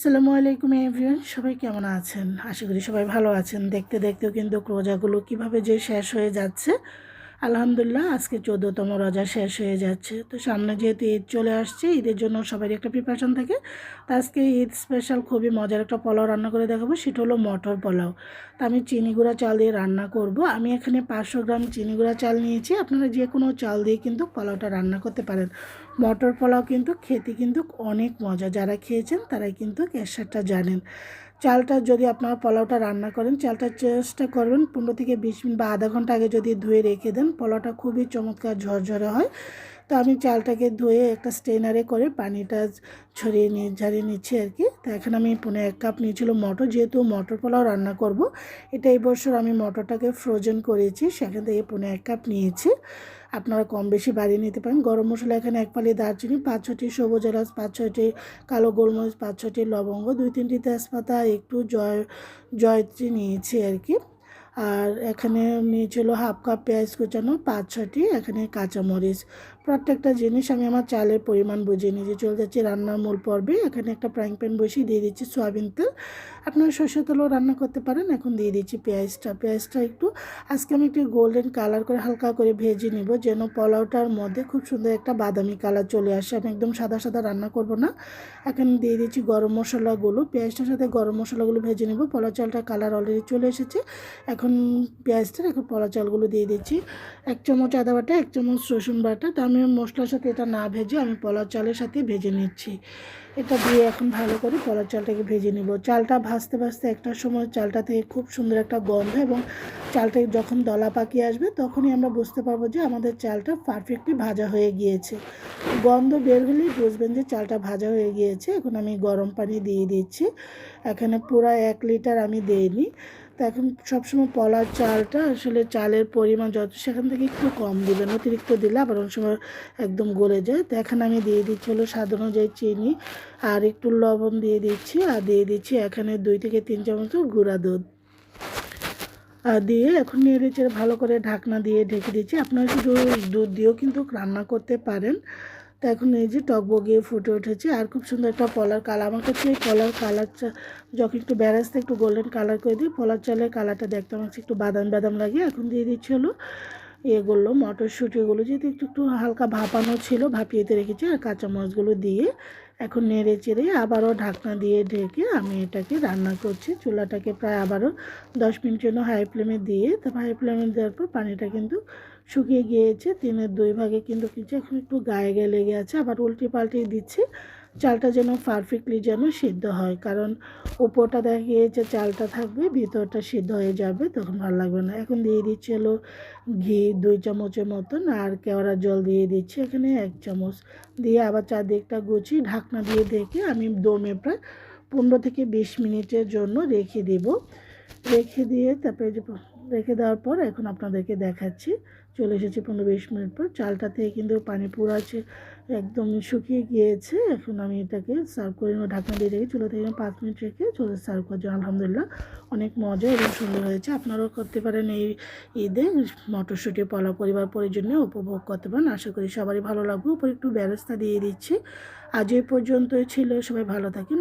আসসালামু আলাইকুম এভরিওয়ান, সবাই কেমন আছেন? আশা করি সবাই ভালো আছেন। দেখতে দেখতেও কিন্তু রোজাগুলো কিভাবে যে শেষ হয়ে যাচ্ছে। আলহামদুলিল্লাহ, আজকে 14তম রোজা শেষ হয়ে যাচ্ছে। তো সামনে যেহেতু ঈদ চলে আসছে, ঈদের জন্য সবারই একটা প্রিপারেশন থাকে। তো আজকে ঈদ স্পেশাল খুবই মজার একটা পোলাও রান্না করে দেখাবো, সেটা হলো মটর পোলাও। তো আমি চিনি গুঁড়া চাল দিয়ে রান্না করব। আমি এখানে 500 গ্রাম চিনি গুঁড়া চাল নিয়েছি। আপনারা যে কোনো চাল দিয়ে কিন্তু পোলাওটা রান্না করতে পারেন। মটর পোলাও কিন্তু খেতে কিন্তু অনেক মজা, যারা খেয়েছেন তারাই কিন্তু এর স্বাদটা জানেন। চালটা যদি আপনারা পোলাওটা রান্না করেন, চালটা চেষ্টা করবেন 15 থেকে 20 মিনিট বা আধা ঘন্টা আগে যদি ধুয়ে রেখে দেন, পোলাওটা খুবই চমৎকার ঝরঝরে হয়। তো আমি চালটাকে ধুয়ে একটা স্ট্রেনারে করে পানিটা ঝরিয়ে নিচ্ছি আর কি। তো এখন আমি 1 কাপ নিয়েছিল মটর, যেহেতু মটর পোলাও রান্না করব। এটা এই বছর আমি মটরটাকে ফ্রোজেন করেছি, সেখান থেকে 1 কাপ নিয়েছি। আপনারা কম বেশি বাড়িয়ে নিতে পারেন। গরম মশলা এখানে 1 ফালি দারচিনি, 5-6টি সবুজ এলাচ, 5-6টি কালো গোলমরিচ, 5-6টি লবঙ্গ, 2-3টি তেজপাতা, একটু জয়ত্রী নিয়েছি আর কি। আর এখানে নিয়েছিল 1/2 কাপ পেঁয়াজ কুচানো, 5-6টি এখানে কাঁচামরিচ। প্রত্যেকটা জিনিস আমি আমার চালের পরিমাণ বুঝিয়ে নিয়ে চলে যাচ্ছি রান্নার মূল পর্বে। এখানে একটা ফ্রাইং প্যান বসিয়ে দিয়ে দিচ্ছি সয়াবিন তেল। আপনারা সরষের তেলও রান্না করতে পারেন। এখন দিয়ে দিচ্ছি পেঁয়াজটা একটু আজকে আমি একটু গোল্ডেন কালার করে হালকা করে ভেজে নিব, যেন পোলাওটার মধ্যে খুব সুন্দর একটা বাদামি কালার চলে আসে। আমি একদম সাদা সাদা রান্না করব না। এখন দিয়ে দিচ্ছি গরম মশলাগুলো, পেঁয়াজটার সাথে গরম মশলাগুলো ভেজে নেব। পোলাও চালটার কালার অলরেডি চলে এসেছে। এখন এখন পোলাও চালগুলো দিয়ে দিচ্ছি। 1 চামচ আদা বাটা, 1 চামচ রসুন বাটা। তো আমি মশলার সাথে এটা না ভেজে আমি পোলাও চালের সাথে ভেজে নিচ্ছি। এটা দিয়ে এখন ভালো করে পোলাও চালটাকে ভেজে নিব। চালটা ভাজতে ভাজতে একটা সময় চালটা থেকে খুব সুন্দর একটা গন্ধ, এবং চালটা যখন দলা পাকিয়ে আসবে তখনই আমরা বুঝতে পারবো যে আমাদের চালটা পারফেক্টলি ভাজা হয়ে গিয়েছে। গন্ধ বের হলেই বুঝবেন যে চালটা ভাজা হয়ে গিয়েছে। এখন আমি গরম পানি দিয়ে দিচ্ছি। এখানে পুরো 1 লিটার আমি দিইনি। তো এখন সবসময় পোলাও চালটা আসলে চালের পরিমাণ যত, সেখান থেকে একটু কম দিবেন। অতিরিক্ত দিলে আবার অনেক সময় একদম গলে যায়। তো এখন আমি দিয়ে দিচ্ছি হলো স্বাদ অনুযায়ী চিনি, আর একটু লবণ দিয়ে দিচ্ছি। আর দিয়ে দিচ্ছি এখানে 2 থেকে 3 চামচ গুঁড়া দুধ। দিয়ে এখন নেড়ে চেড়ে ভালো করে ঢাকনা দিয়ে ঢেকে দিচ্ছি। আপনারা শুধু দুধ দিয়েও কিন্তু রান্না করতে পারেন। তো এখন এই যে টকবগিয়ে ফুটে উঠেছে, আর খুব সুন্দর একটা পোলার কালার। আমার কাছে এই পোলার কালারটা যখন একটু বেরেস্তা একটু গোল্ডেন কালার করে দিই, পোলার চালের কালারটা দেখতে আমার কাছে একটু বাদাম বাদাম লাগে। এখন দিয়ে দিচ্ছি হলো এগুলো মটরশুঁটিগুলো, যেহেতু একটু একটু হালকা ভাপানো ছিল, ভাপিয়েতে রেখেছি। আর কাঁচামরিচগুলো দিয়ে এখন নেড়ে চেড়ে আবারও ঢাকনা দিয়ে ঢেকে আমি এটাকে রান্না করছি। চুলাটাকে প্রায় আবারও 10 মিনিটের জন্য হাই ফ্লেমে দিয়ে, তারপর হাই ফ্লেমে দেওয়ার পর পানিটা কিন্তু শুকিয়ে গিয়েছে। 3/2 ভাগে কিন্তু কিছু এখন একটু গায়ে গায়ে লেগে আছে, আবার উল্টে পাল্টে দিচ্ছি। চালটা যেন পারফেক্টলি যেন সিদ্ধ হয়, কারণ উপরটা দেখা গিয়েছে চালটা থাকবে, ভিতরটা সিদ্ধ হয়ে যাবে, তখন ভালো লাগবে না। এখন দিয়ে দিচ্ছি হলো ঘি 2 চামচের মতন, আর কেওড়ার জল দিয়ে দিচ্ছি এখানে 1 চামচ। দিয়ে আবার চারদিকটা গুছিয়ে ঢাকনা দিয়ে ঢেকে আমি দমে প্রায় 15 থেকে 20 মিনিটের জন্য রেখে দেব। রেখে দিয়ে তারপরে যে রেখে দেওয়ার পর এখন আপনাদেরকে দেখাচ্ছি। চলে এসেছি 15-20 মিনিট পর। চালটা থেকে কিন্তু পানি পুরো আছে, একদম শুকিয়ে গিয়েছে। এখন আমি এটাকে সার্ভ করে নেব। ঢাকনা দিয়ে রেখে চুলা থেকে 5 মিনিট রেখে চলে সার্ভ করার জন্য। আলহামদুলিল্লাহ, অনেক মজা এবং সুন্দর হয়েছে। আপনারাও করতে পারেন এই ঈদে মটরশুঁটি পোলাও পরিবার পরিজনে উপভোগ করতে পারেন। আশা করি সবারই ভালো লাগবে। উপরে একটু বেরেস্তা দিয়ে দিচ্ছি। আজ এই পর্যন্তই ছিল। সবাই ভালো থাকেন।